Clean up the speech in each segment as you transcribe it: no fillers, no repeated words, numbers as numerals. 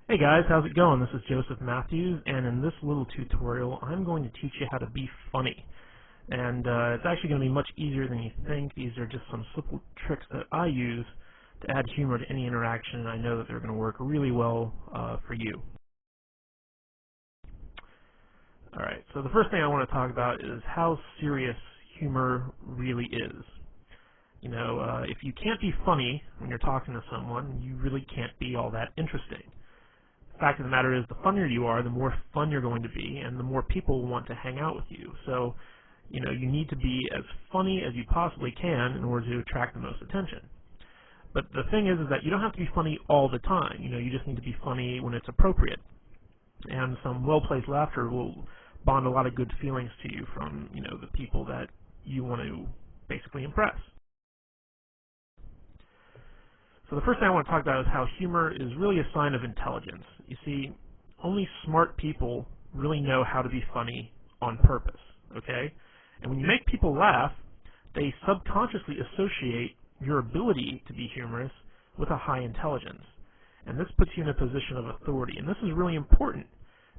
Hey guys, how's it going? This is Joseph Matthews, and in this little tutorial, I'm going to teach you how to be funny. And it's actually going to be much easier than you think. These are just some simple tricks that I use to add humor to any interaction, and I know that they're going to work really well for you. Alright, so the first thing I want to talk about is how serious humor really is. You know, if you can't be funny when you're talking to someone, you really can't be all that interesting. The fact of the matter is, the funnier you are, the more fun you're going to be, and the more people will want to hang out with you. So, you know, you need to be as funny as you possibly can in order to attract the most attention. But the thing is that you don't have to be funny all the time. You know, you just need to be funny when it's appropriate. And some well-placed laughter will bond a lot of good feelings to you from, you know, the people that you want to basically impress. So the first thing I want to talk about is how humor is really a sign of intelligence. You see, only smart people really know how to be funny on purpose, okay? And when you make people laugh, they subconsciously associate your ability to be humorous with a high intelligence. And this puts you in a position of authority. And this is really important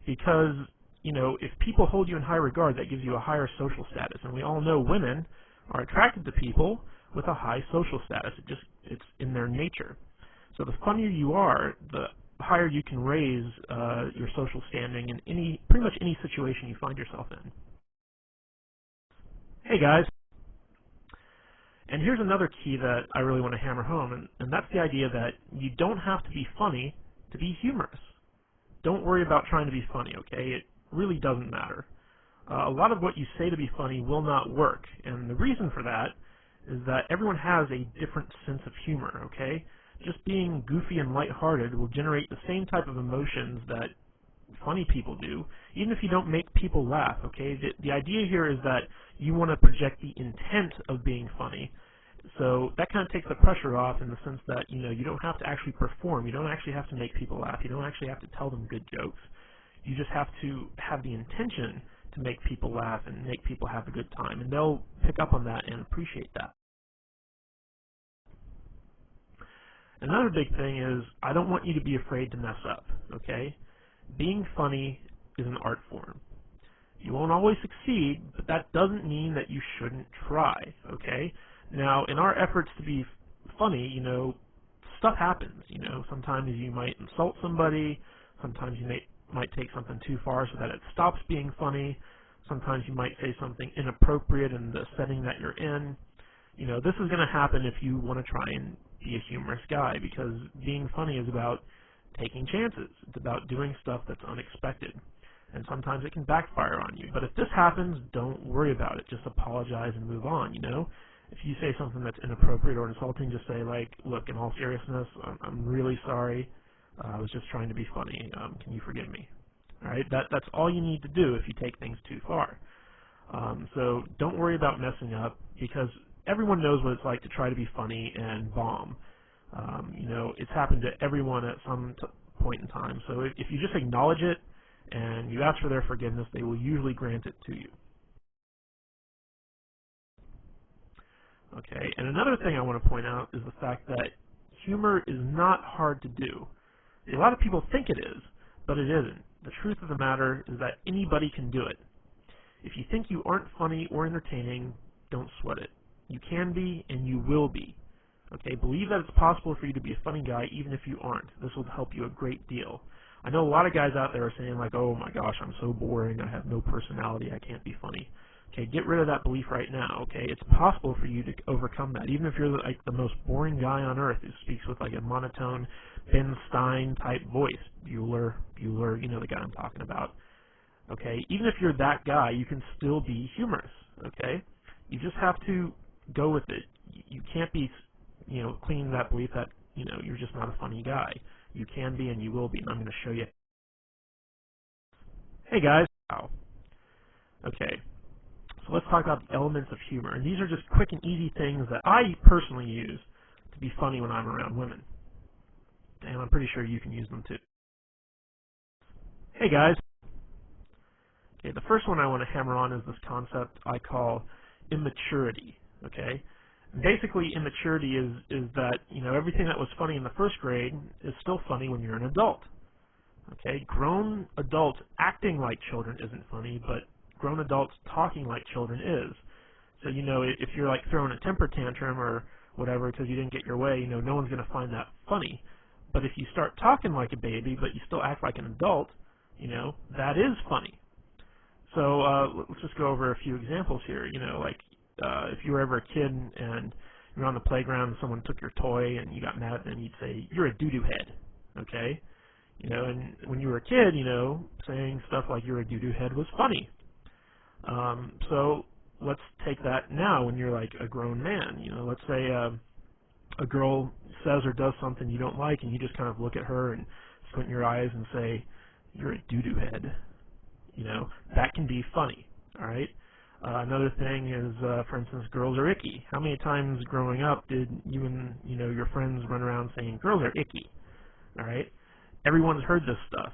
because, you know, if people hold you in high regard, that gives you a higher social status. And we all know women are attracted to people with a high social status. It's in their nature. So the funnier you are, the higher you can raise your social standing in pretty much any situation you find yourself in. Hey guys, and here's another key that I really want to hammer home, and that's the idea that you don't have to be funny to be humorous. Don't worry about trying to be funny, okay? It really doesn't matter. A lot of what you say to be funny will not work, and the reason for that is that everyone has a different sense of humor, okay? Just being goofy and lighthearted will generate the same type of emotions that funny people do, even if you don't make people laugh, okay? The idea here is that you want to project the intent of being funny. So that kind of takes the pressure off in the sense that, you know, you don't have to actually perform. You don't actually have to make people laugh. You don't actually have to tell them good jokes. You just have to have the intention to make people laugh and make people have a good time, and they'll pick up on that and appreciate that. Another big thing is I don't want you to be afraid to mess up, okay? Being funny is an art form. You won't always succeed, but that doesn't mean that you shouldn't try, okay? Now, in our efforts to be funny, you know, stuff happens, you know. Sometimes you might insult somebody, sometimes you might take something too far so that it stops being funny, sometimes you might say something inappropriate in the setting that you're in. You know, this is going to happen if you want to try and be a humorous guy, because being funny is about taking chances. It's about doing stuff that's unexpected. And sometimes it can backfire on you. But if this happens, don't worry about it. Just apologize and move on, you know? If you say something that's inappropriate or insulting, just say, like, look, in all seriousness, I'm really sorry. I was just trying to be funny. Can you forgive me? All right? That's all you need to do if you take things too far. So don't worry about messing up, because everyone knows what it's like to try to be funny and bomb. You know, it's happened to everyone at some point in time. So if you just acknowledge it and you ask for their forgiveness, they will usually grant it to you. Okay, and another thing I want to point out is the fact that humor is not hard to do. A lot of people think it is, but it isn't. The truth of the matter is that anybody can do it. If you think you aren't funny or entertaining, don't sweat it. You can be, and you will be. Okay, believe that it's possible for you to be a funny guy even if you aren't. This will help you a great deal. I know a lot of guys out there are saying, like, oh my gosh, I'm so boring, I have no personality, I can't be funny. Okay, get rid of that belief right now, okay? It's possible for you to overcome that, even if you're like the most boring guy on earth who speaks with like a monotone Ben Stein type voice. Bueller, you know the guy I'm talking about. Okay, even if you're that guy, you can still be humorous, okay? You just have to go with it. You can't be, you know, clinging to that belief that, you know, you're just not a funny guy. You can be and you will be, and I'm going to show you. Hey guys. Wow. Okay, so let's talk about the elements of humor. And these are just quick and easy things that I personally use to be funny when I'm around women. And I'm pretty sure you can use them too. Hey guys. Okay, the first one I want to hammer on is this concept I call immaturity. Okay, basically immaturity is that, you know, everything that was funny in the first grade is still funny when you're an adult. Okay, grown adults acting like children isn't funny, but grown adults talking like children is. So, if you're like throwing a temper tantrum or whatever because you didn't get your way, no one's going to find that funny. But if you start talking like a baby, but you still act like an adult, that is funny. So let's just go over a few examples here. If you were ever a kid and you're on the playground and someone took your toy and you got mad at them, you'd say, "You're a doo-doo head." Okay? And when you were a kid, saying stuff like "you're a doo-doo head" was funny. So let's take that now when you're like a grown man. Let's say a girl says or does something you don't like, and you just kind of look at her and squint your eyes and say, "You're a doo-doo head." That can be funny. All right. Another thing is, for instance, girls are icky. How many times growing up did you and your friends run around saying girls are icky? All right. Everyone's heard this stuff.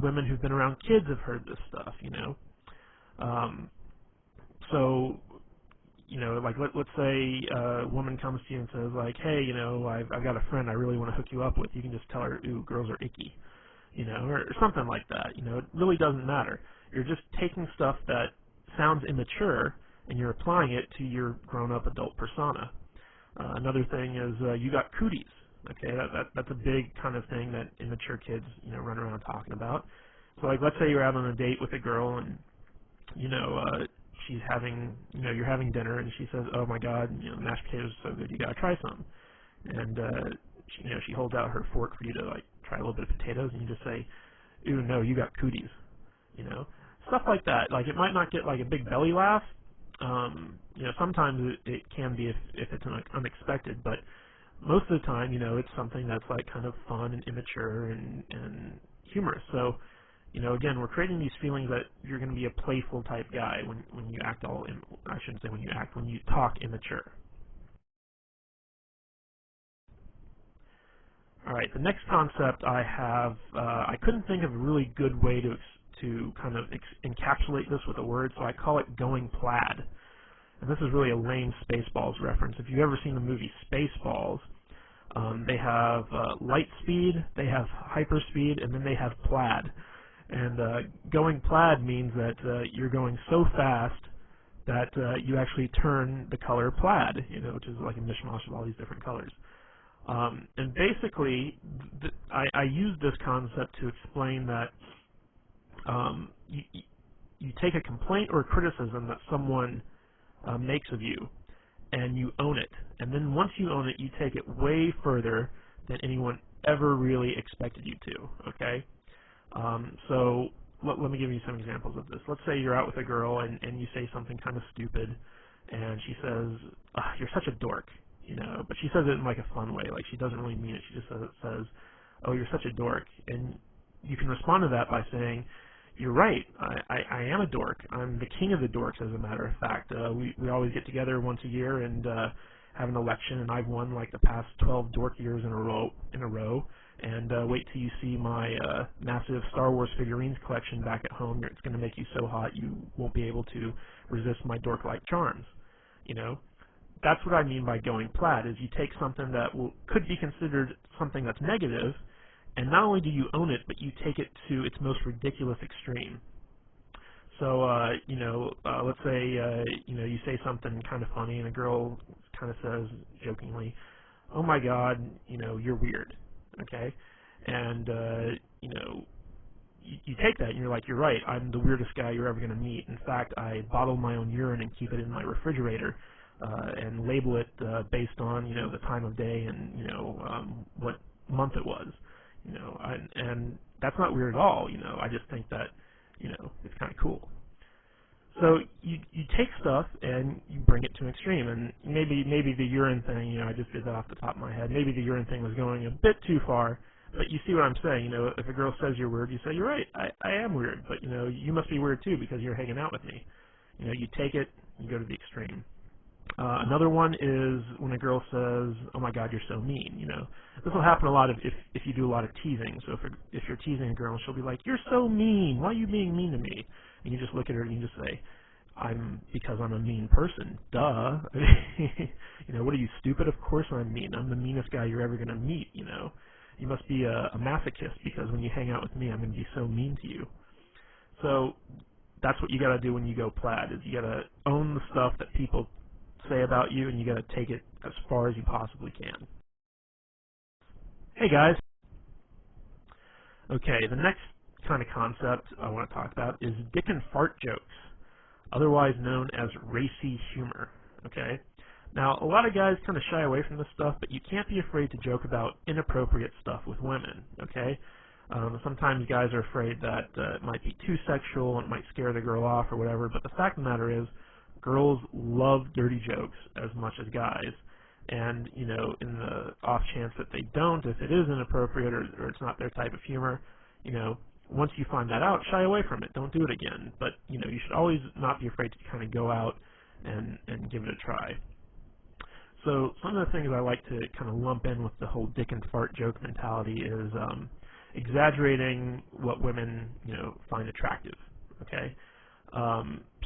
Women who've been around kids have heard this stuff. So like let's say a woman comes to you and says like, "Hey, I've got a friend I really want to hook you up with." You can just tell her, "Ooh, girls are icky," or something like that. It really doesn't matter. You're just taking stuff that sounds immature and you're applying it to your grown-up adult persona. Another thing is you got cooties. Okay, that's a big kind of thing that immature kids run around talking about. So like let's say you're out on a date with a girl and she's having you're having dinner and she says, "Oh my God, mashed potatoes are so good, you gotta try some." And she holds out her fork for you to like try a little bit of potatoes, and you just say, "Ooh, no, you got cooties." Stuff like that. Like it might not get like a big belly laugh. Sometimes it can be if it's unexpected, but most of the time, it's something that's like kind of fun and immature and humorous. So, again, we're creating these feelings that you're going to be a playful type guy when you act I shouldn't say when you talk immature. All right, the next concept I have, I couldn't think of a really good way to kind of encapsulate this with a word, so I call it going plaid. And this is really a lame Spaceballs reference. If you've ever seen the movie Spaceballs, they have light speed, they have hyperspeed, and then they have plaid. And going plaid means that you're going so fast that you actually turn the color plaid, which is like a mishmash of all these different colors. And basically, I use this concept to explain that you take a complaint or a criticism that someone makes of you, and you own it. And then once you own it, you take it way further than anyone ever really expected you to, okay? So let me give you some examples of this. Let's say you're out with a girl and you say something kind of stupid, and she says, "You're such a dork," but she says it in like a fun way, like she doesn't really mean it. She just says, "Oh, you're such a dork," and you can respond to that by saying, "You're right. I am a dork. I'm the king of the dorks, as a matter of fact. We always get together once a year and have an election, and I've won like the past 12 dork years in a row. And wait till you see my massive Star Wars figurines collection back at home. It's going to make you so hot you won't be able to resist my dork-like charms." That's what I mean by going plaid. Is you take something that could be considered something that's negative, and not only do you own it, but you take it to its most ridiculous extreme. So, let's say, you say something kind of funny, and a girl kind of says jokingly, "Oh my God, you're weird." Okay? And, you take that and you're like, "You're right, I'm the weirdest guy you're ever going to meet. In fact, I bottle my own urine and keep it in my refrigerator, and label it based on, the time of day and, what month it was." And that's not weird at all. I just think that, it's kind of cool. So you take stuff and you bring it to an extreme, and maybe the urine thing, I just did that off the top of my head. Maybe the urine thing was going a bit too far, but you see what I'm saying. If a girl says you're weird, you say, "You're right, I am weird, but you must be weird too because you're hanging out with me." You take it, you go to the extreme. Another one is when a girl says, "Oh my God, you're so mean." This will happen a lot if you do a lot of teasing. So if you're teasing a girl, she'll be like, "You're so mean. Why are you being mean to me?" And you just look at her and you just say, because I'm a mean person. Duh." What are you, stupid? Of course I'm mean. I'm the meanest guy you're ever going to meet, You must be a masochist because when you hang out with me, I'm going to be so mean to you. So that's what you got to do when you go plaid, is you got to own the stuff that people say about you, and you got to take it as far as you possibly can. Hey guys. Okay, the next kind of concept I want to talk about is dick and fart jokes, otherwise known as racy humor. Okay? Now, a lot of guys kind of shy away from this stuff, but you can't be afraid to joke about inappropriate stuff with women. Okay? Sometimes guys are afraid that it might be too sexual and it might scare the girl off or whatever, but the fact of the matter is, girls love dirty jokes as much as guys. And, you know, in the off chance that they don't, if it is inappropriate or it's not their type of humor, you know, once you find that out, shy away from it. Don't do it again. But, you know, you should always not be afraid to kind of go out and give it a try. So some of the things I like to kind of lump in with the whole dick and fart joke mentality is exaggerating what women, you know, find attractive. Okay?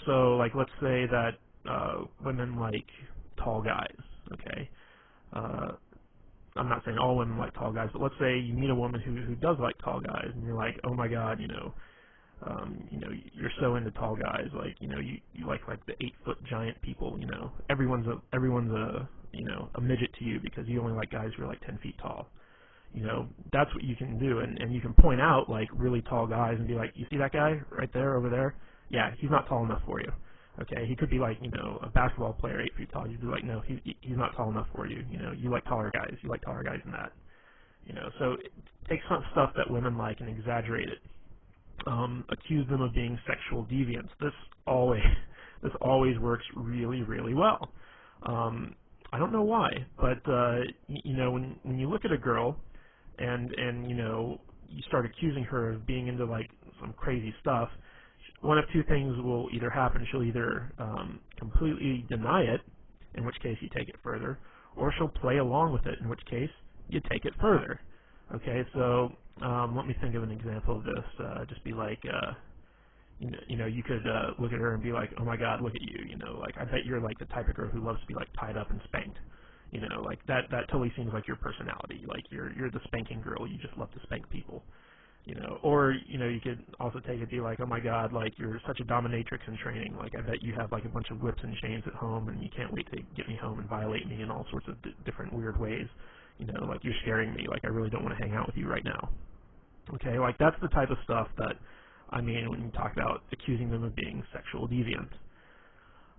So, like, let's say that women like tall guys. Okay? I'm not saying all women like tall guys, but let's say you meet a woman who does like tall guys, and you're like, oh my god, you know, you're so into tall guys, like, you know, you like the 8-foot giant people, you know, everyone's a you know, a midget to you because you only like guys who are like 10 feet tall. You know, that's what you can do, and you can point out like really tall guys and be like, you see that guy right there over there? Yeah, he's not tall enough for you. Okay, he could be like, you know, a basketball player 8 feet tall. You'd be like, no, he's not tall enough for you. You know, you like taller guys. You like taller guys than that. You know, so take some stuff that women like and exaggerate it. Accuse them of being sexual deviants. This always works really, really well. I don't know why, but you know, when you look at a girl and you know, you start accusing her of being into like some crazy stuff, one of two things will either happen. She'll either completely deny it, in which case you take it further, or she'll play along with it, in which case you take it further. Okay, so let me think of an example of this. Just be like, you know, you could look at her and be like, oh my god, look at you. You know, like, I bet you're like the type of girl who loves to be like tied up and spanked. You know, like that totally seems like your personality. Like you're the spanking girl. You just love to spank people. You know, or, you know, you could also take it, be like, oh my god, like, you're such a dominatrix in training, like, I bet you have, like, a bunch of whips and chains at home, and you can't wait to get me home and violate me in all sorts of different weird ways, you know, like, you're scaring me, like, I really don't want to hang out with you right now. Okay, like, that's the type of stuff that I mean when you talk about accusing them of being sexual deviant.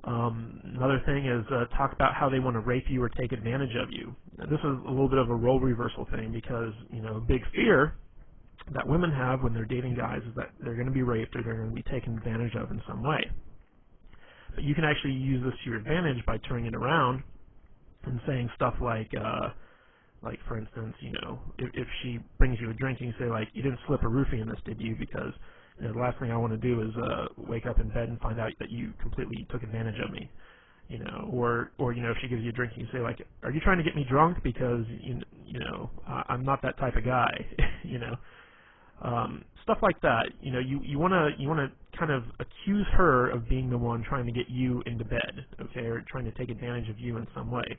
Another thing is talk about how they want to rape you or take advantage of you. Now, this is a little bit of a role reversal thing because, you know, big fear that women have when they're dating guys is that they're going to be raped or they're going to be taken advantage of in some way. But you can actually use this to your advantage by turning it around and saying stuff like for instance, you know, if she brings you a drink and you say, like, you didn't slip a roofie in this, did you? Because, you know, the last thing I want to do is wake up in bed and find out that you completely took advantage of me. You know, or you know, if she gives you a drink and you say, like, are you trying to get me drunk? Because, you know, I'm not that type of guy, you know. Stuff like that. You know, you want to kind of accuse her of being the one trying to get you into bed, okay, or trying to take advantage of you in some way.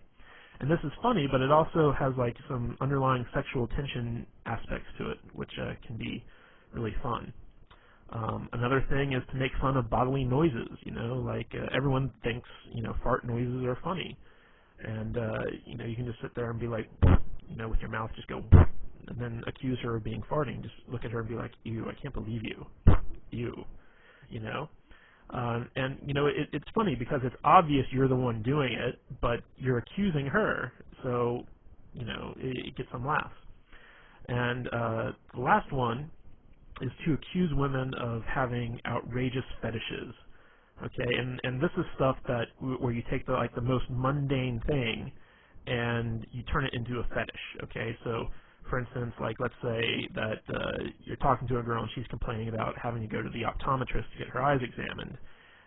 And this is funny, but it also has like some underlying sexual tension aspects to it, which can be really fun. Another thing is to make fun of bodily noises. You know, like everyone thinks, you know, fart noises are funny, and you know, you can just sit there and be like, you know, with your mouth just go, and then accuse her of being farting. Just look at her and be like, ew, I can't believe you, ew, you know. And you know, it's funny because it's obvious you're the one doing it, but you're accusing her, so you know, it gets some laughs. And the last one is to accuse women of having outrageous fetishes. Okay, and this is stuff that where you take the most mundane thing and you turn it into a fetish. Okay, so for instance, like let's say that you're talking to a girl and she's complaining about having to go to the optometrist to get her eyes examined,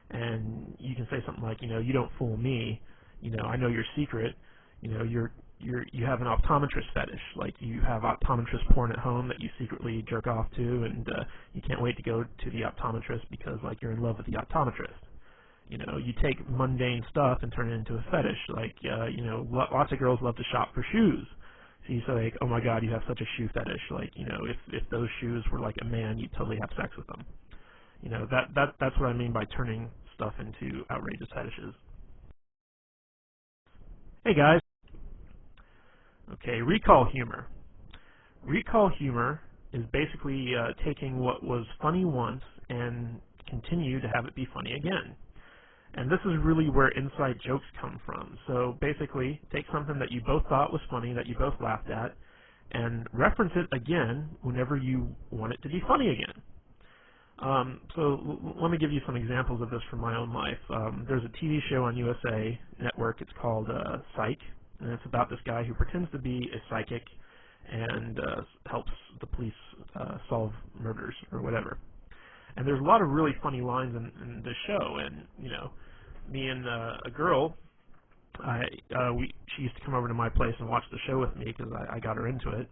and you can say something like, you know, you don't fool me, you know, I know your secret, you know, you have an optometrist fetish, like you have optometrist porn at home that you secretly jerk off to, and you can't wait to go to the optometrist because like you're in love with the optometrist. You know, you take mundane stuff and turn it into a fetish. Like, you know, lots of girls love to shop for shoes. So you say like, oh my God, you have such a shoe fetish. Like, you know, if those shoes were like a man, you'd totally have sex with them. You know, that's what I mean by turning stuff into outrageous fetishes. Hey guys. Okay, recall humor. Recall humor is basically taking what was funny once and continue to have it be funny again. And this is really where inside jokes come from. So basically, take something that you both thought was funny, that you both laughed at, and reference it again whenever you want it to be funny again. Let me give you some examples of this from my own life. There's a TV show on USA Network. It's called Psych, and it's about this guy who pretends to be a psychic and helps the police solve murders or whatever. And there's a lot of really funny lines in this show. And you know, me and a girl, she used to come over to my place and watch the show with me because I got her into it.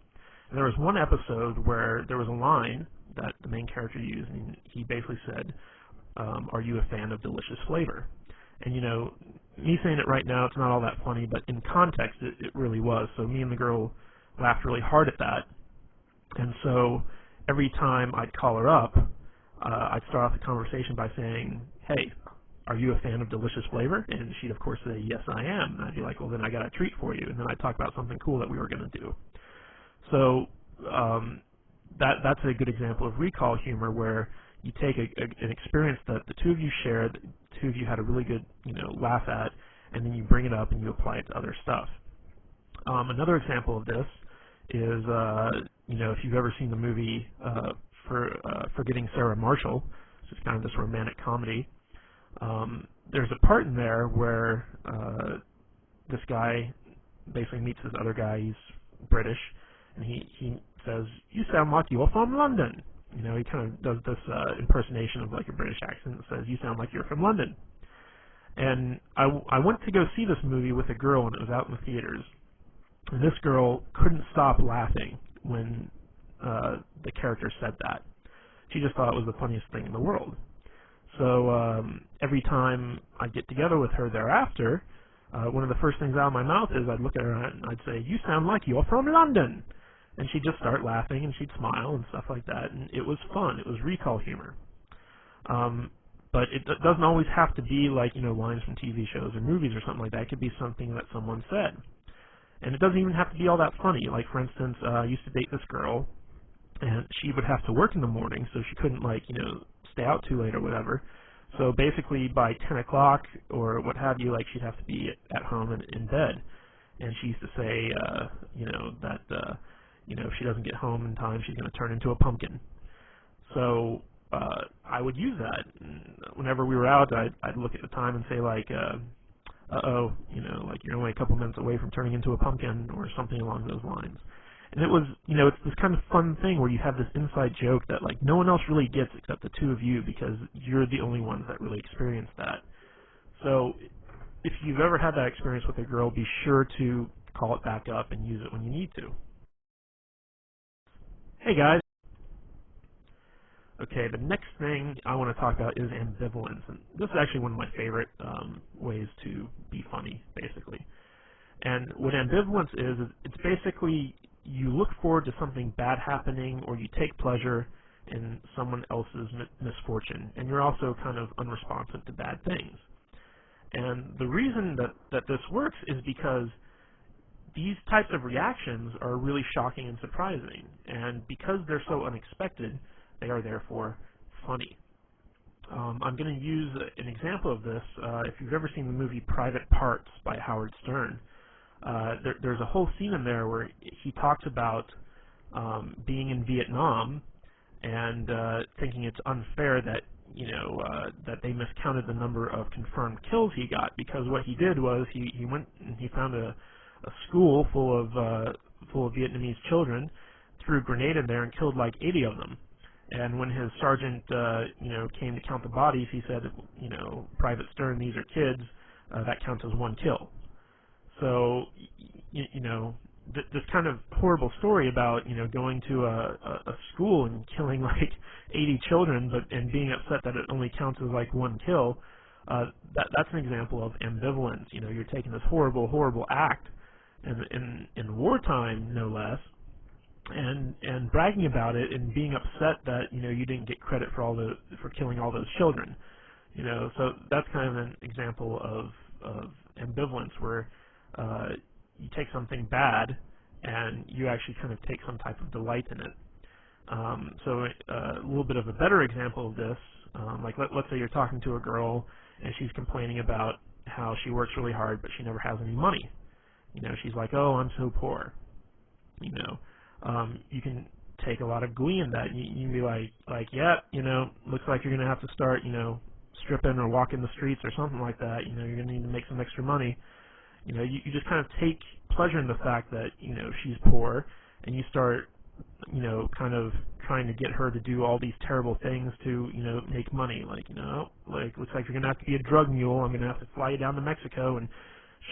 And there was one episode where there was a line that the main character used, and he basically said, "Are you a fan of delicious flavor?" And you know, me saying it right now, it's not all that funny, but in context, it really was. So me and the girl laughed really hard at that. And so every time I'd call her up, I'd start off the conversation by saying, "Hey, are you a fan of delicious flavor?" And she'd of course say, "Yes, I am." And I'd be like, "Well, then I got a treat for you." And then I'd talk about something cool that we were going to do. So that's a good example of recall humor, where you take an experience that the two of you shared, the two of you had a really good, you know, laugh at, and then you bring it up and you apply it to other stuff. Another example of this is, you know, if you've ever seen the movie Forgetting Sarah Marshall, which is kind of this romantic comedy, there's a part in there where this guy basically meets this other guy. He's British, and he says, "You sound like you're from London." You know, he kind of does this impersonation of like a British accent that says, "You sound like you're from London." And I went to go see this movie with a girl, and it was out in the theaters. And this girl couldn't stop laughing when the character said that. She just thought it was the funniest thing in the world. So every time I'd get together with her thereafter, one of the first things out of my mouth is I'd look at her and I'd say, "You sound like you're from London." And she'd just start laughing and she'd smile and stuff like that. And it was fun. It was recall humor. But it doesn't always have to be like, you know, lines from TV shows or movies or something like that. It could be something that someone said. And it doesn't even have to be all that funny. Like, for instance, I used to date this girl, and she would have to work in the morning, so she couldn't, like, you know, stay out too late or whatever. So basically by 10 o'clock or what have you, like, she'd have to be at home and in bed. And she used to say, you know, that, you know, if she doesn't get home in time, she's going to turn into a pumpkin. So I would use that. And whenever we were out, I'd look at the time and say, like, uh-oh, you know, like you're only a couple minutes away from turning into a pumpkin or something along those lines. And it was, you know, it's this kind of fun thing where you have this inside joke that, like, no one else really gets except the two of you because you're the only ones that really experience that. So if you've ever had that experience with a girl, be sure to call it back up and use it when you need to. Hey, guys. Okay, the next thing I want to talk about is ambivalence. And this is actually one of my favorite ways to be funny, basically. And what ambivalence is it's basically you look forward to something bad happening or you take pleasure in someone else's misfortune. And you're also kind of unresponsive to bad things. And the reason that this works is because these types of reactions are really shocking and surprising. And because they're so unexpected, they are therefore funny. I'm going to use an example of this. If you've ever seen the movie Private Parts by Howard Stern, there's a whole scene in there where he talks about being in Vietnam and thinking it's unfair that, you know, that they miscounted the number of confirmed kills he got, because what he did was he went and he found a school full of Vietnamese children, threw a grenade in there and killed like 80 of them. And when his sergeant, you know, came to count the bodies, he said, you know, Private Stern, these are kids. That counts as one kill. So, you know, this kind of horrible story about, you know, going to a school and killing like 80 children, and being upset that it only counts as like one kill. That's an example of ambivalence. You know, you're taking this horrible, horrible act, in wartime, no less, and bragging about it and being upset that you didn't get credit for killing all those children. So that's kind of an example of ambivalence, where you take something bad and you actually kind of take some type of delight in it. So a little bit of a better example of this, like let's say you're talking to a girl and she's complaining about how she works really hard but she never has any money. She's like, oh, I'm so poor. You can take a lot of glee in that. You can be like, yeah, looks like you're gonna have to start, stripping or walking the streets or something like that. You're gonna need to make some extra money. You just kind of take pleasure in the fact that she's poor, and you start kind of trying to get her to do all these terrible things to make money. Like looks like you're gonna have to be a drug mule. I'm gonna have to fly you down to Mexico and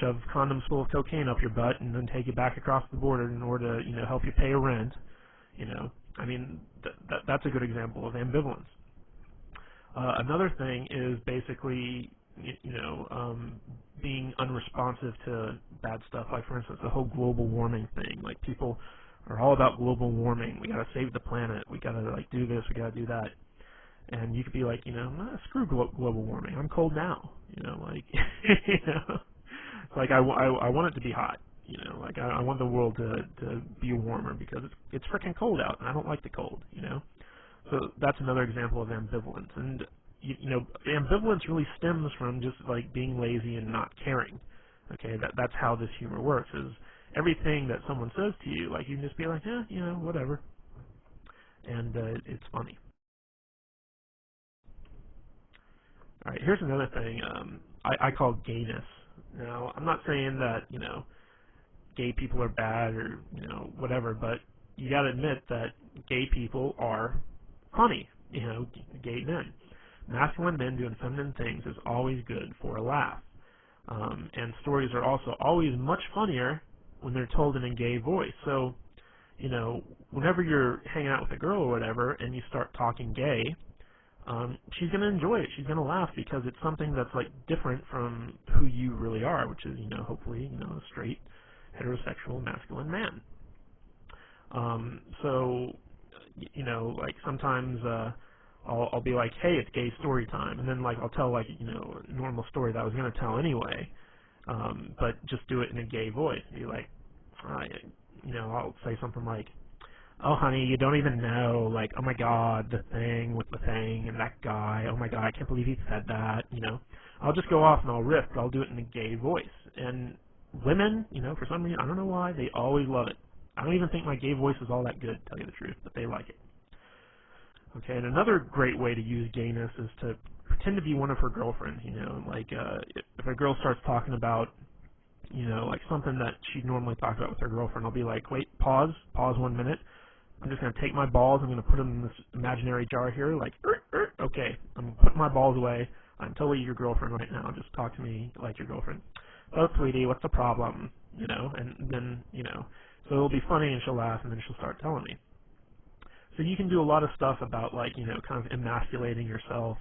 shove condoms full of cocaine up your butt and then take you back across the border in order to help you pay a rent. I mean that's a good example of ambivalence. Another thing is basically being unresponsive to bad stuff. Like, for instance, the whole global warming thing. Like, people are all about global warming. We gotta save the planet. We gotta do this. We gotta do that. And you could be like, screw global warming. I'm cold now. It's like I want it to be hot. I want the world to be warmer because it's freaking cold out, and I don't like the cold. So that's another example of ambivalence. And ambivalence really stems from just being lazy and not caring. Okay, that's how this humor works. Is everything that someone says to you, you can just be like, yeah, whatever, and it's funny. All right, here's another thing I call gayness. Now, I'm not saying that gay people are bad or whatever, but you got to admit that gay people are funny. Gay men. Masculine men doing feminine things is always good for a laugh. And stories are also always much funnier when they're told in a gay voice. So, whenever you're hanging out with a girl or whatever and you start talking gay, she's going to enjoy it. She's going to laugh because it's something that's different from who you really are, which is, hopefully, a straight, heterosexual, masculine man. So, sometimes I'll be like, hey, it's gay story time, and then I'll tell a normal story that I was going to tell anyway, but just do it in a gay voice. Be like, I'll say something like, oh honey, you don't even know, oh my god, the thing with the thing and that guy, oh my god, I can't believe he said that. I'll just go off and I'll riff, but I'll do it in a gay voice. And women, for some reason, I don't know why, they always love it. I don't even think my gay voice is all that good, to tell you the truth, but they like it. Okay, and another great way to use gayness is to pretend to be one of her girlfriends. If a girl starts talking about, something that she'd normally talk about with her girlfriend, I'll be like, wait, pause 1 minute. I'm just going to take my balls, I'm going to put them in this imaginary jar here, okay, I'm putting my balls away. I'm totally your girlfriend right now. Just talk to me like your girlfriend. Oh, sweetie, what's the problem? And then, so it'll be funny and she'll laugh and then she'll start telling me. So you can do a lot of stuff about kind of emasculating yourself,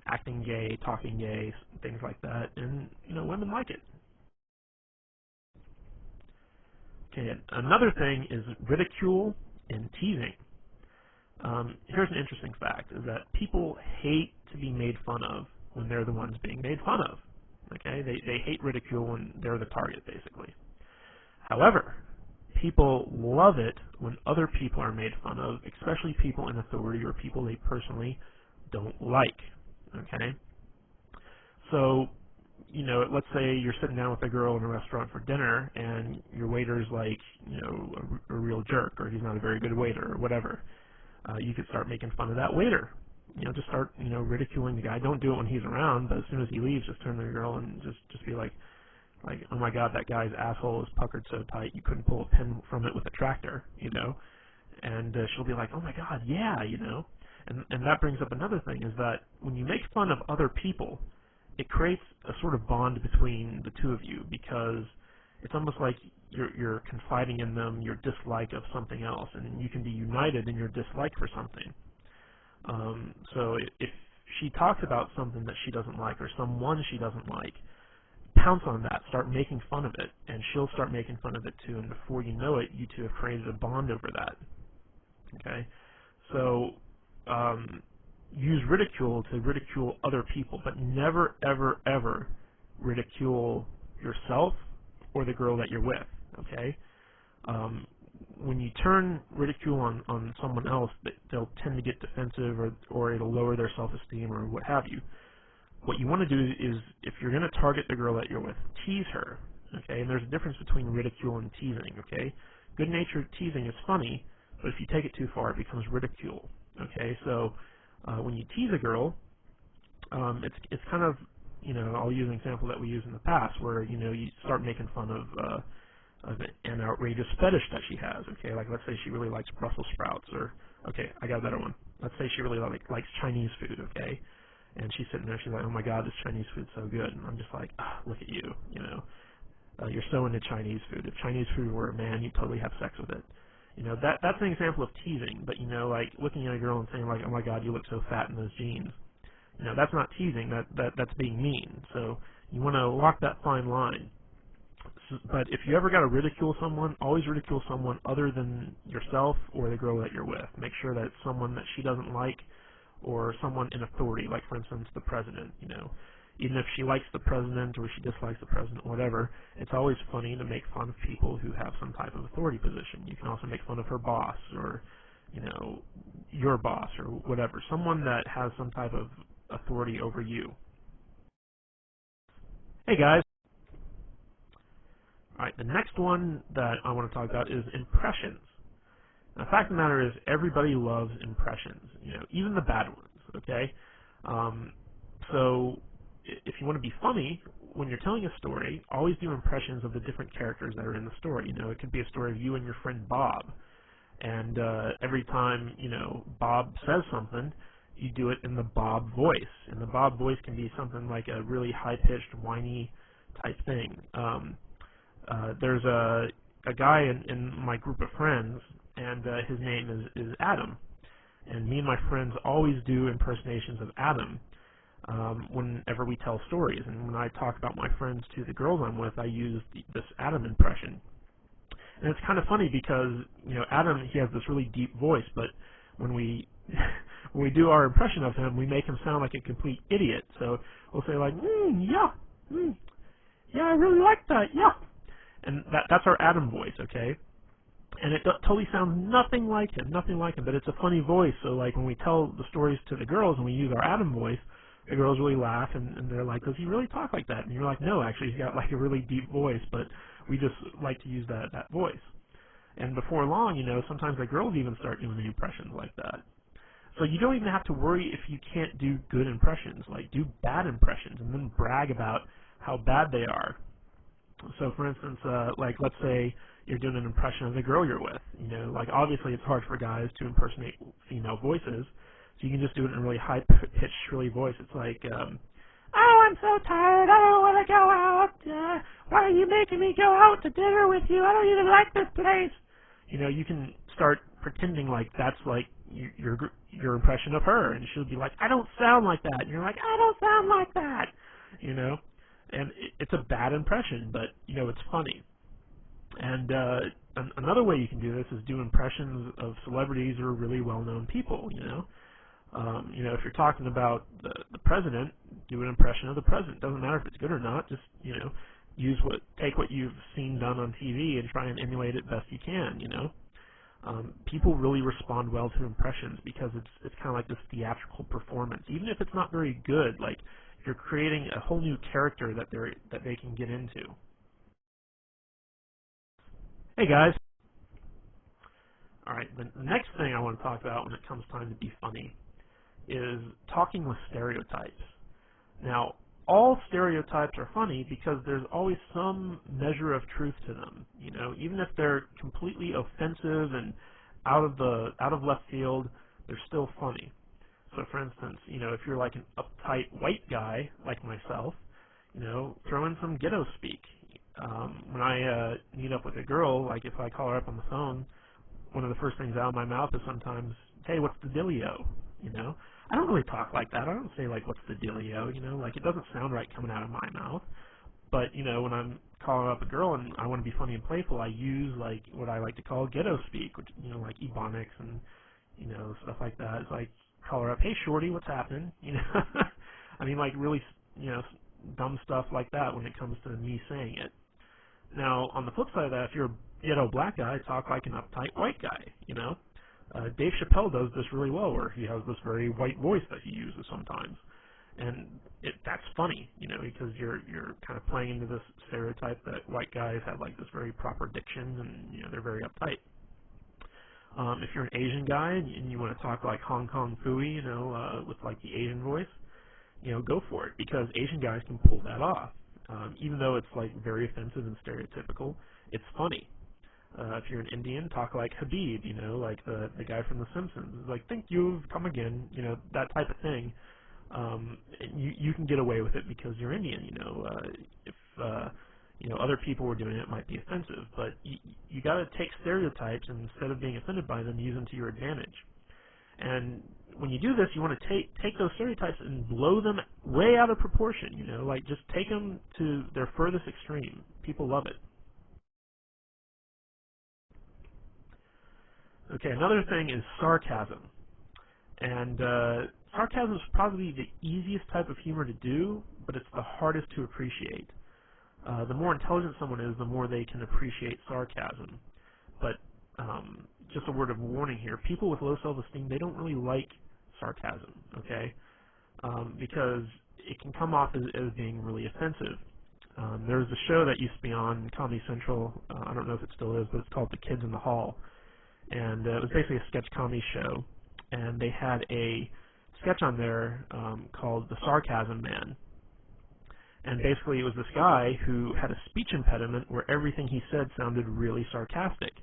acting gay, talking gay, things like that, and women like it. Okay, another thing is ridicule and teasing. Here's an interesting fact: is that people hate to be made fun of when they're the ones being made fun of. Okay, they hate ridicule when they're the target, basically. However, people love it when other people are made fun of, especially people in authority or people they personally don't like. Okay? So, let's say you're sitting down with a girl in a restaurant for dinner and your waiter's a real jerk, or he's not a very good waiter or whatever. You could start making fun of that waiter. Just start, ridiculing the guy. Don't do it when he's around, but as soon as he leaves, just turn to the girl and just be like, oh my god, that guy's asshole is puckered so tight you couldn't pull a pin from it with a tractor, and she'll be like, oh my god, yeah, and that brings up another thing, is that when you make fun of other people, it creates a sort of bond between the two of you, because it's almost like you're confiding in them your dislike of something else, and you can be united in your dislike for something. So if she talks about something that she doesn't like, or someone she doesn't like, pounce on that, start making fun of it, and she'll start making fun of it too, and before you know it, you two have created a bond over that. Okay? So, use ridicule to ridicule other people, but never, ever, ever ridicule yourself or the girl that you're with. Okay? When you turn ridicule on someone else, they'll tend to get defensive, or it'll lower their self-esteem or what have you. What you want to do is, if you're going to target the girl that you're with, tease her. Okay? And there's a difference between ridicule and teasing. Okay? Good-natured teasing is funny, but if you take it too far, it becomes ridicule. Okay? So when you tease a girl, it's kind of, I'll use an example that we used in the past, where you start making fun of an outrageous fetish that she has. Okay, like let's say she really likes Brussels sprouts, or okay, I got a better one. Let's say she really likes Chinese food. Okay, and she's sitting there, she's like, oh my God, this Chinese food's so good, and I'm just like, look at you, you're so into Chinese food. If Chinese food were a man, you'd totally have sex with it. That's an example of teasing. But like looking at a girl and saying like, oh my God, you look so fat in those jeans. That's not teasing. That's being mean. So you want to walk that fine line. But if you ever got to ridicule someone, always ridicule someone other than yourself or the girl that you're with. Make sure that it's someone that she doesn't like, or someone in authority, like for instance the president. Even if she likes the president or she dislikes the president, whatever, it's always funny to make fun of people who have some type of authority position. You can also make fun of her boss, or your boss, or whatever, someone that has some type of authority over you. Hey guys. Alright, the next one that I want to talk about is impressions. Now, the fact of the matter is, everybody loves impressions, even the bad ones, okay? So, if you want to be funny, when you're telling a story, always do impressions of the different characters that are in the story. It could be a story of you and your friend Bob, and every time, Bob says something, you do it in the Bob voice. And the Bob voice can be something like a really high-pitched, whiny type thing. There's a guy in my group of friends, and his name is Adam. And me and my friends always do impersonations of Adam whenever we tell stories. And when I talk about my friends to the girls I'm with, I use this Adam impression. And it's kind of funny because, Adam, he has this really deep voice, but when we when we do our impression of him, we make him sound like a complete idiot. So we'll say like, yeah, I really like that, yeah. And that's our Adam voice, okay? And it totally sounds nothing like him, but it's a funny voice. So like when we tell the stories to the girls and we use our Adam voice, the girls really laugh, and they're like, does he really talk like that? And you're like, no, actually he's got like a really deep voice, but we just like to use that voice. And before long, sometimes the girls even start doing the impressions like that. So you don't even have to worry if you can't do good impressions. Like, do bad impressions and then brag about how bad they are. So, for instance, like, let's say you're doing an impression of the girl you're with. Like, obviously it's hard for guys to impersonate female voices, so you can just do it in a really high-pitched, shrilly voice. It's like, oh, I'm so tired, I don't want to go out. Why are you making me go out to dinner with you? I don't even like this place. You can start pretending like that's like your impression of her, and she'll be like, I don't sound like that. And you're like, I don't sound like that. And it's a bad impression, but, it's funny. And another way you can do this is do impressions of celebrities or really well-known people, if you're talking about the president, do an impression of the president. Doesn't matter if it's good or not, just, take what you've seen done on TV and try and emulate it best you can, People really respond well to impressions because it's kind of like this theatrical performance. Even if it's not very good, like, you're creating a whole new character that they can get into. Hey guys. Alright, the next thing I want to talk about when it comes time to be funny is talking with stereotypes. Now, all stereotypes are funny because there's always some measure of truth to them. Even if they're completely offensive and out of left field, they're still funny. So, for instance, if you're like an uptight white guy like myself, throw in some ghetto speak. When I meet up with a girl, like if I call her up on the phone, one of the first things out of my mouth is sometimes, hey, what's the dealio? I don't really talk like that. I don't say like, what's the dealio? Like, it doesn't sound right coming out of my mouth. But, you know, when I'm calling up a girl and I want to be funny and playful, I use, like, what I like to call ghetto speak, which, you know, like ebonics and, you know, stuff like that. It's like, call her up, hey, shorty, what's happening? You know, I mean, like, really, you know, dumb stuff like that when it comes to me saying it. Now, on the flip side of that, if you're a ghetto black guy, talk like an uptight white guy, you know? Dave Chappelle does this really well, where he has this very white voice that he uses sometimes. And that's funny, you know, because you're kind of playing into this stereotype that white guys have like this very proper diction and, you know, they're very uptight. If you're an Asian guy and you want to talk like Hong Kong Phooey, you know, with like the Asian voice, you know, go for it, because Asian guys can pull that off. Even though it's like very offensive and stereotypical, it's funny. If you're an Indian, talk like Habib, you know, like the guy from The Simpsons. Like, thank you, come again, you know, that type of thing. You can get away with it because you're Indian, you know. If you know, other people were doing it, it might be offensive, but you got to take stereotypes and instead of being offended by them, use them to your advantage. And when you do this, you want to take those stereotypes and blow them way out of proportion, you know, like just take them to their furthest extreme. People love it. Okay, another thing is sarcasm. And sarcasm is probably the easiest type of humor to do, but it's the hardest to appreciate. The more intelligent someone is, the more they can appreciate sarcasm. But just a word of warning here, people with low self-esteem, they don't really like sarcasm, okay? Because it can come off as being really offensive. There was a show that used to be on Comedy Central, I don't know if it still is, but it's called The Kids in the Hall. And it was basically a sketch comedy show. And they had a sketch on there called The Sarcasm Man. And basically it was this guy who had a speech impediment where everything he said sounded really sarcastic.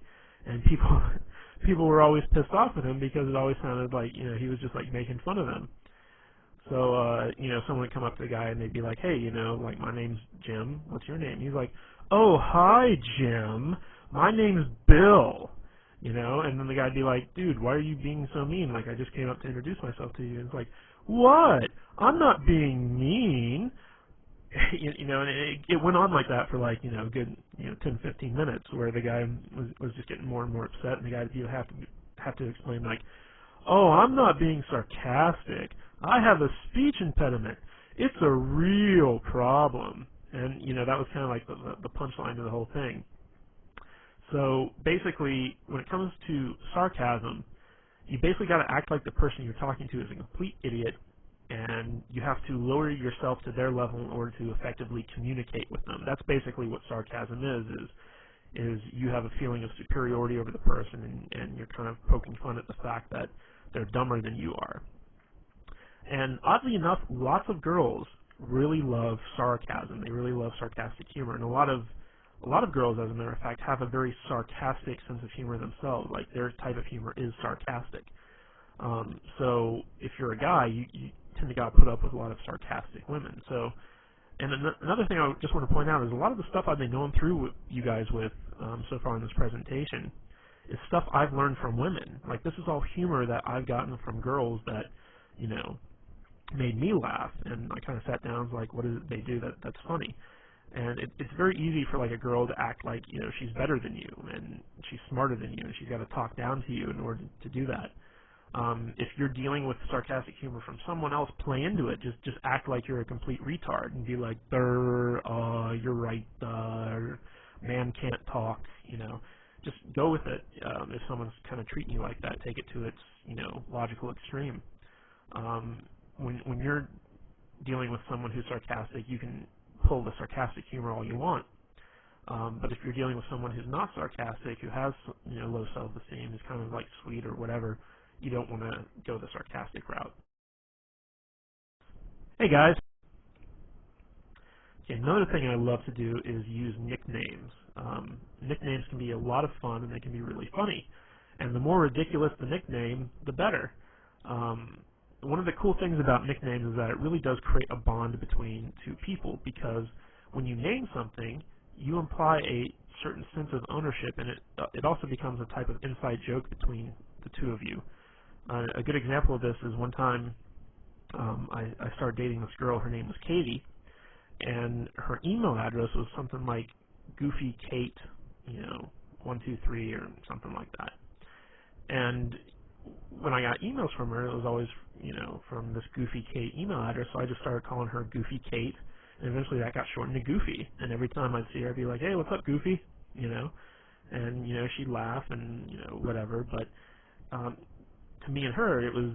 And people were always pissed off at him because it always sounded like, you know, he was just like making fun of them. So, you know, someone would come up to the guy and they'd be like, hey, you know, like, my name's Jim. What's your name? He's like, oh, hi, Jim. My name's Bill. You know, and then the guy'd be like, dude, why are you being so mean? Like, I just came up to introduce myself to you. And it's like, what? I'm not being mean. You know, and it went on like that for like, you know, a good, you know, 10, 15 minutes where the guy was just getting more and more upset, and the guy would have to explain like, oh, I'm not being sarcastic. I have a speech impediment. It's a real problem. And, you know, that was kind of like the punchline to the whole thing. So basically, when it comes to sarcasm, you basically got to act like the person you're talking to is a complete idiot, and you have to lower yourself to their level in order to effectively communicate with them. That's basically what sarcasm is you have a feeling of superiority over the person, and you're kind of poking fun at the fact that they're dumber than you are. And oddly enough, lots of girls really love sarcasm. They really love sarcastic humor, and a lot of girls, as a matter of fact, have a very sarcastic sense of humor themselves. Like, their type of humor is sarcastic. So if you're a guy, you tend to got to put up with a lot of sarcastic women. So, and another thing I just want to point out is a lot of the stuff I've been going through with you guys with so far in this presentation is stuff I've learned from women. Like, this is all humor that I've gotten from girls that, you know, made me laugh. And I kind of sat down and was like, what is it they do that's funny? And it's very easy for like a girl to act like, you know, she's better than you and she's smarter than you, and she's got to talk down to you in order to do that. If you're dealing with sarcastic humor from someone else, play into it. Just act like you're a complete retard and be like, you're right, man can't talk, you know. Just go with it. If someone's kind of treating you like that, take it to its, you know, logical extreme. When you're dealing with someone who's sarcastic, you can pull the sarcastic humor all you want. But if you're dealing with someone who's not sarcastic, who has, you know, low self-esteem, is kind of like sweet or whatever, you don't want to go the sarcastic route. Hey guys. Okay, another thing I love to do is use nicknames. Nicknames can be a lot of fun, and they can be really funny. And the more ridiculous the nickname, the better. One of the cool things about nicknames is that it really does create a bond between two people, because when you name something, you imply a certain sense of ownership, and it also becomes a type of inside joke between the two of you. A good example of this is one time I started dating this girl. Her name was Katie, and her email address was something like Goofy Kate, 123 or something like that. And when I got emails from her, it was always, from this Goofy Kate email address, so I just started calling her Goofy Kate, and eventually that got shortened to Goofy. And every time I'd see her, I'd be like, hey, what's up, Goofy? And, she'd laugh and, whatever, but to me and her, it was,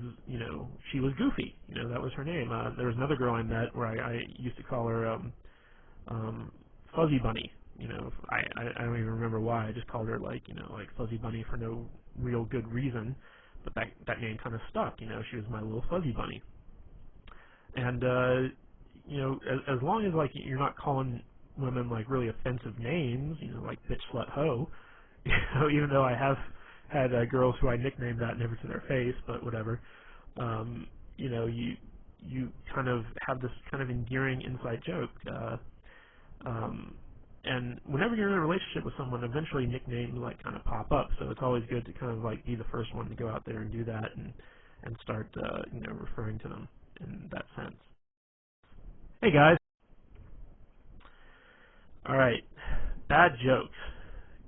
she was Goofy. That was her name. There was another girl I met where I used to call her Fuzzy Bunny. I don't even remember why. I just called her like Fuzzy Bunny for no real good reason, but that name kind of stuck. She was my little Fuzzy Bunny. And as long as like you're not calling women like really offensive names, like bitch, slut, hoe. Even though I have had girls who I nicknamed that never to their face, but whatever. You kind of have this kind of endearing inside joke. And whenever you're in a relationship with someone, eventually nicknames like kind of pop up. So it's always good to kind of like be the first one to go out there and do that and start referring to them in that sense. Hey guys. All right. Bad jokes.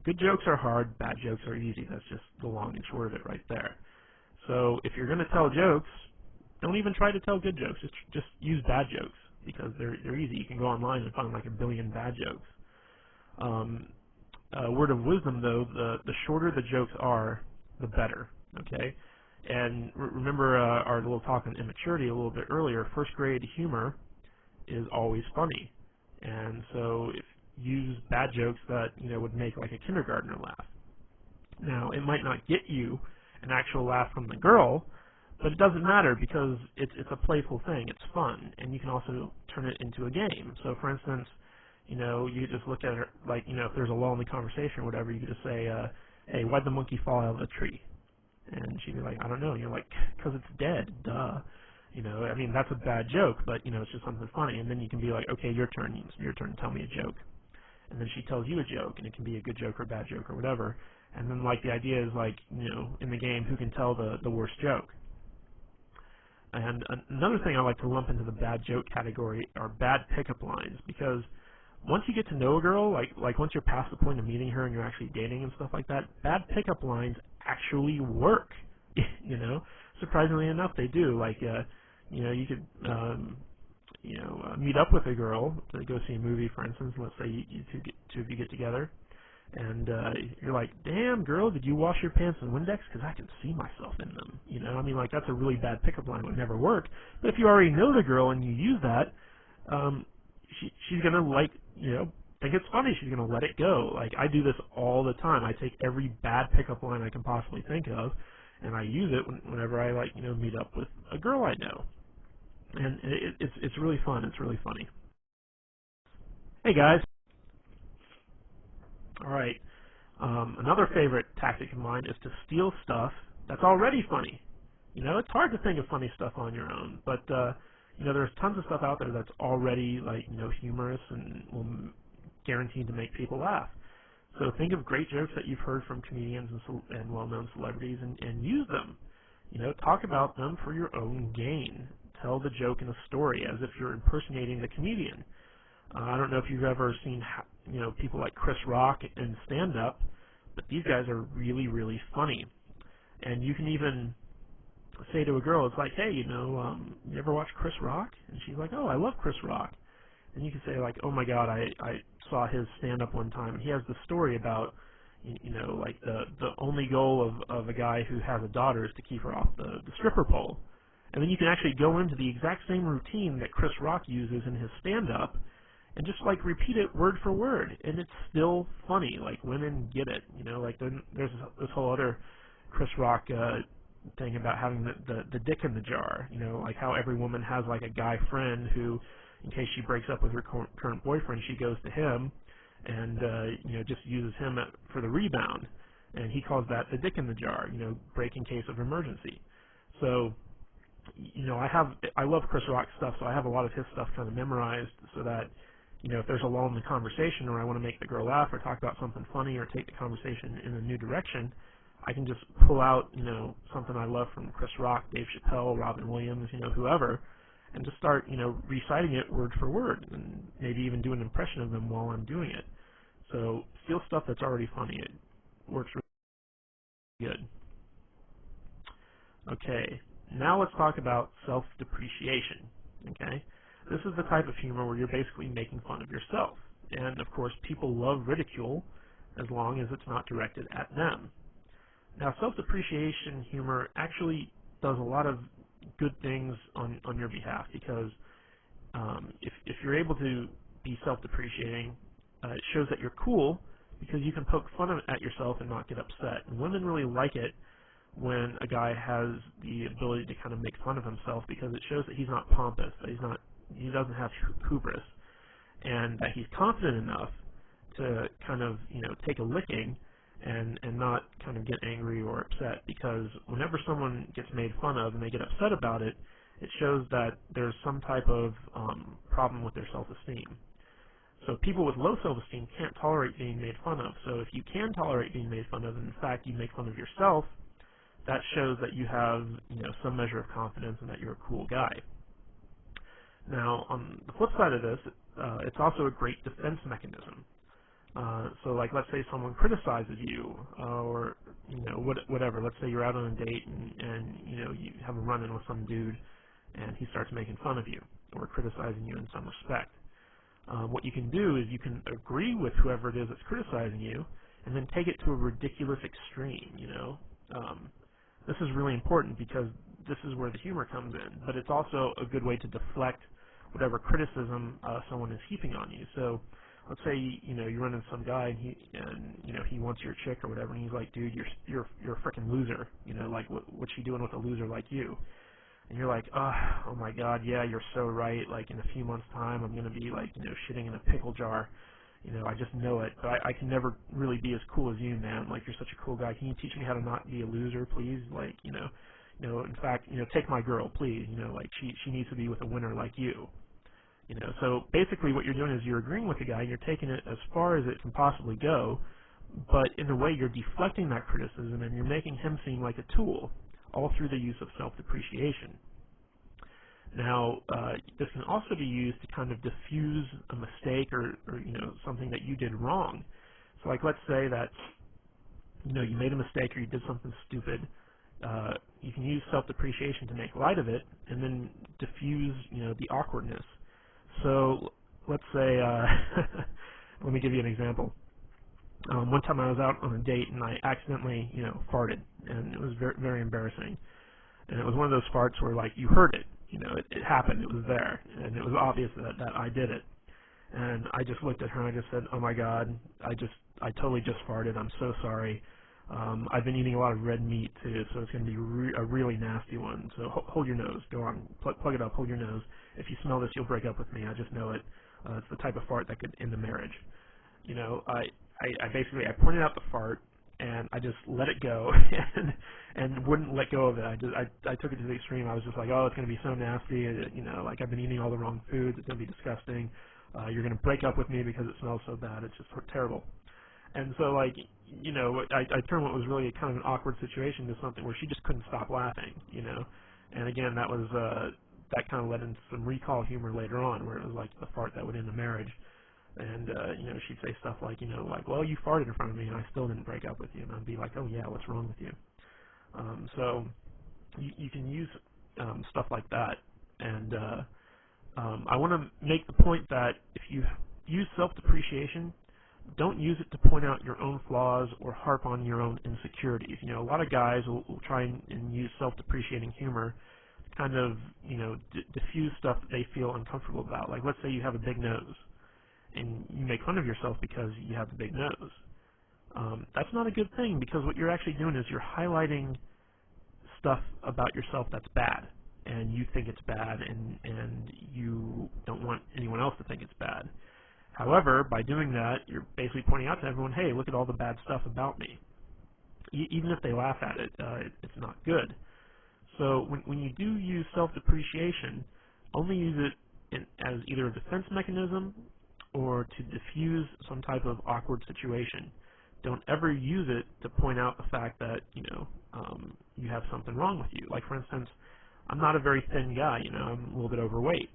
Good jokes are hard. Bad jokes are easy. That's just the long and short of it right there. So if you're going to tell jokes, don't even try to tell good jokes. Just use bad jokes because they're easy. You can go online and find like a billion bad jokes. Word of wisdom, though, the shorter the jokes are, the better, okay? And remember our little talk on immaturity a little bit earlier. First grade humor is always funny. And so if use bad jokes that, would make like a kindergartner laugh. Now, it might not get you an actual laugh from the girl, but it doesn't matter because it's a playful thing. It's fun, and you can also turn it into a game. So, for instance, you just look at her, like, if there's a lull in the conversation or whatever, you could just say, hey, why'd the monkey fall out of the tree? And she'd be like, I don't know. And you're like, because it's dead, duh. That's a bad joke, but, it's just something funny. And then you can be like, okay, your turn to tell me a joke. And then she tells you a joke, and it can be a good joke or a bad joke or whatever. And then, like, the idea is, like, in the game, who can tell the worst joke. And another thing I like to lump into the bad joke category are bad pickup lines, because once you get to know a girl, like once you're past the point of meeting her and you're actually dating and stuff like that, bad pickup lines actually work. Surprisingly enough, they do. Like, you could, meet up with a girl to go see a movie, for instance. Let's say you two of you get together, and you're like, damn, girl, did you wash your pants in Windex? Because I can see myself in them. Like, that's a really bad pickup line. It would never work. But if you already know the girl and you use that, she's going to, think it's funny. She's going to let it go. Like, I do this all the time. I take every bad pickup line I can possibly think of, and I use it whenever I, meet up with a girl I know. And it's really fun. It's really funny. Hey, guys. All right. Another favorite tactic of mine is to steal stuff that's already funny. It's hard to think of funny stuff on your own, but there's tons of stuff out there that's already humorous and will guaranteed to make people laugh. So think of great jokes that you've heard from comedians and well-known celebrities and use them. Talk about them for your own gain. Tell the joke in a story as if you're impersonating the comedian. I don't know if you've ever seen people like Chris Rock in stand-up, but these guys are really, really funny. And you can even say to a girl, it's like, hey, you ever watch Chris Rock? And she's like, oh, I love Chris Rock. And you can say, like, oh my God, I saw his stand-up one time, and he has the story about, like the only goal of a guy who has a daughter is to keep her off the stripper pole. And then you can actually go into the exact same routine that Chris Rock uses in his stand-up and just, like, repeat it word for word. And it's still funny. Like, women get it. Like, there's this whole other Chris Rock thing about having the dick in the jar. Like how every woman has, like, a guy friend who, in case she breaks up with her current boyfriend, she goes to him and, just uses him for the rebound. And he calls that the dick in the jar, break in case of emergency. So, I love Chris Rock stuff, so I have a lot of his stuff kind of memorized so that, if there's a lull in the conversation or I want to make the girl laugh or talk about something funny or take the conversation in a new direction, I can just pull out, something I love from Chris Rock, Dave Chappelle, Robin Williams, whoever, and just start, reciting it word for word, and maybe even do an impression of them while I'm doing it. So steal stuff that's already funny. It works really good. Okay, now let's talk about self-depreciation. Okay, this is the type of humor where you're basically making fun of yourself. And of course, people love ridicule as long as it's not directed at them. Now, self-depreciation humor actually does a lot of good things on your behalf, because if you're able to be self-depreciating, it shows that you're cool, because you can poke fun at yourself and not get upset. And women really like it when a guy has the ability to kind of make fun of himself, because it shows that he's not pompous, that he doesn't have hubris, and that he's confident enough to kind of take a licking and not kind of get angry or upset. Because whenever someone gets made fun of and they get upset about it, it shows that there's some type of problem with their self-esteem. So people with low self-esteem can't tolerate being made fun of. So if you can tolerate being made fun of, and in fact you make fun of yourself, that shows that you have some measure of confidence and that you're a cool guy. Now, on the flip side of this, it's also a great defense mechanism. So, like, let's say someone criticizes you, or whatever. Let's say you're out on a date and you have a run-in with some dude, and he starts making fun of you or criticizing you in some respect. What you can do is you can agree with whoever it is that's criticizing you, and then take it to a ridiculous extreme. This is really important, because this is where the humor comes in, but it's also a good way to deflect whatever criticism someone is heaping on you. So let's say you run into some guy and he wants your chick or whatever, and he's like, dude, you're a freaking loser. Like what's she doing with a loser like you? And you're like, oh my God, yeah, you're so right. Like in a few months' time, I'm gonna be like shitting in a pickle jar. I just know it, but I can never really be as cool as you, man. Like, you're such a cool guy. Can you teach me how to not be a loser, please? Like, in fact, take my girl, please. Like, she needs to be with a winner like you. So basically what you're doing is you're agreeing with the guy, you're taking it as far as it can possibly go, but in a way you're deflecting that criticism, and you're making him seem like a tool, all through the use of self-depreciation. Now, this can also be used to kind of diffuse a mistake or something that you did wrong. So, like, let's say that you made a mistake or you did something stupid. You can use self-depreciation to make light of it and then diffuse the awkwardness. So, let's say let me give you an example. One time I was out on a date and I accidentally farted, and it was very, very embarrassing. And it was one of those farts where, like, you heard it. It happened. It was there. And it was obvious that I did it. And I just looked at her and I just said, oh my God, I totally just farted. I'm so sorry. I've been eating a lot of red meat too, so it's going to be a really nasty one. So hold your nose. Go on. Plug it up. Hold your nose. If you smell this, you'll break up with me. I just know it. It's the type of fart that could end the marriage. I basically pointed out the fart, and I just let it go and wouldn't let go of it. I took it to the extreme. I was just like, oh, it's going to be so nasty. Like, I've been eating all the wrong foods. It's going to be disgusting. You're going to break up with me because it smells so bad. It's just terrible. And so, like, I turned what was really kind of an awkward situation to something where she just couldn't stop laughing, And again, that was that kind of led into some recall humor later on, where it was like the fart that would end the marriage. And, she'd say stuff like, well, you farted in front of me and I still didn't break up with you. And I'd be like, oh, yeah, what's wrong with you? So you can use stuff like that. And I want to make the point that if you use self-depreciation, don't use it to point out your own flaws or harp on your own insecurities. A lot of guys will try and use self-depreciating humor to kind of, diffuse stuff that they feel uncomfortable about. Like, let's say you have a big nose, and you make fun of yourself because you have the big nose. That's not a good thing, because what you're actually doing is you're highlighting stuff about yourself that's bad, and you think it's bad, and you don't want anyone else to think it's bad. However, by doing that, you're basically pointing out to everyone, hey, look at all the bad stuff about me. Even if they laugh at it, it's not good. So when you do use self-depreciation, only use it as either a defense mechanism or to diffuse some type of awkward situation. Don't ever use it to point out the fact that you have something wrong with you. Like, for instance, I'm not a very thin guy, you know, I'm a little bit overweight.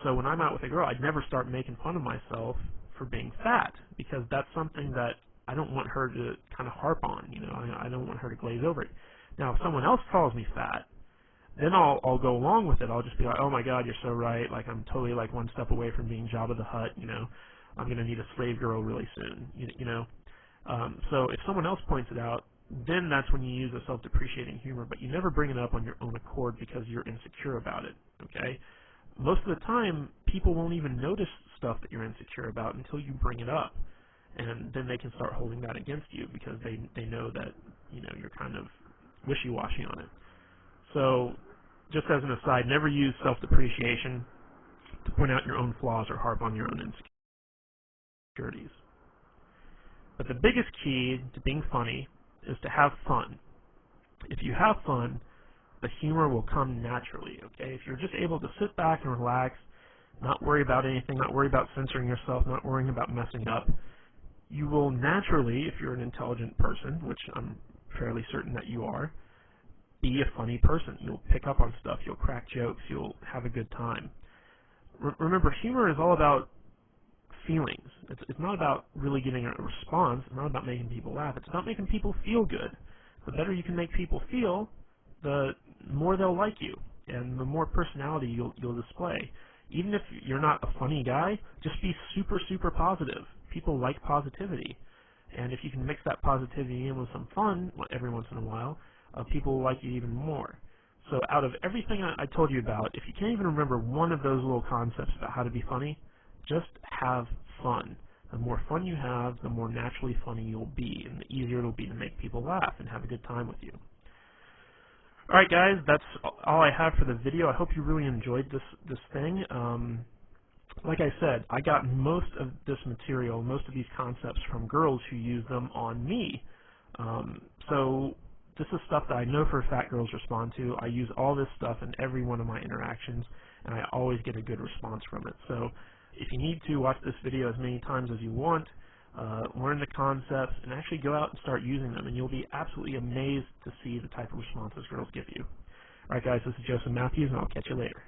So when I'm out with a girl, I'd never start making fun of myself for being fat, because that's something that I don't want her to kind of harp on, you know, I don't want her to glaze over it. Now, if someone else calls me fat, then I'll go along with it. I'll just be like, oh my God, you're so right. Like, I'm totally like one step away from being Jabba the Hutt, you know. I'm going to need a slave girl really soon, you know. So if someone else points it out, then that's when you use a self-depreciating humor, but you never bring it up on your own accord because you're insecure about it, okay? Most of the time, people won't even notice stuff that you're insecure about until you bring it up, and then they can start holding that against you because they know that, you know, you're kind of wishy-washy on it. So, just as an aside, never use self-depreciation to point out your own flaws or harp on your own insecurities. But the biggest key to being funny is to have fun. If you have fun, the humor will come naturally, okay? If you're just able to sit back and relax, not worry about anything, not worry about censoring yourself, not worrying about messing up, you will naturally, if you're an intelligent person, which I'm fairly certain that you are, be a funny person. You'll pick up on stuff, you'll crack jokes, you'll have a good time. Remember, humor is all about feelings. It's not about really getting a response. It's not about making people laugh. It's about making people feel good. The better you can make people feel, the more they'll like you, and the more personality you'll display. Even if you're not a funny guy, just be super, super positive. People like positivity. And if you can mix that positivity in with some fun every once in a while, people will like you even more. So out of everything I told you about, if you can't even remember one of those little concepts about how to be funny, just have fun. The more fun you have, the more naturally funny you'll be, and the easier it'll be to make people laugh and have a good time with you. Alright guys, that's all I have for the video. I hope you really enjoyed this thing. Like I said, I got most of this material, most of these concepts from girls who use them on me. So this is stuff that I know for a fact girls respond to. I use all this stuff in every one of my interactions, and I always get a good response from it. So if you need to, watch this video as many times as you want, learn the concepts, and actually go out and start using them, and you'll be absolutely amazed to see the type of responses girls give you. Alright guys, this is Joseph Matthews, and I'll catch you later.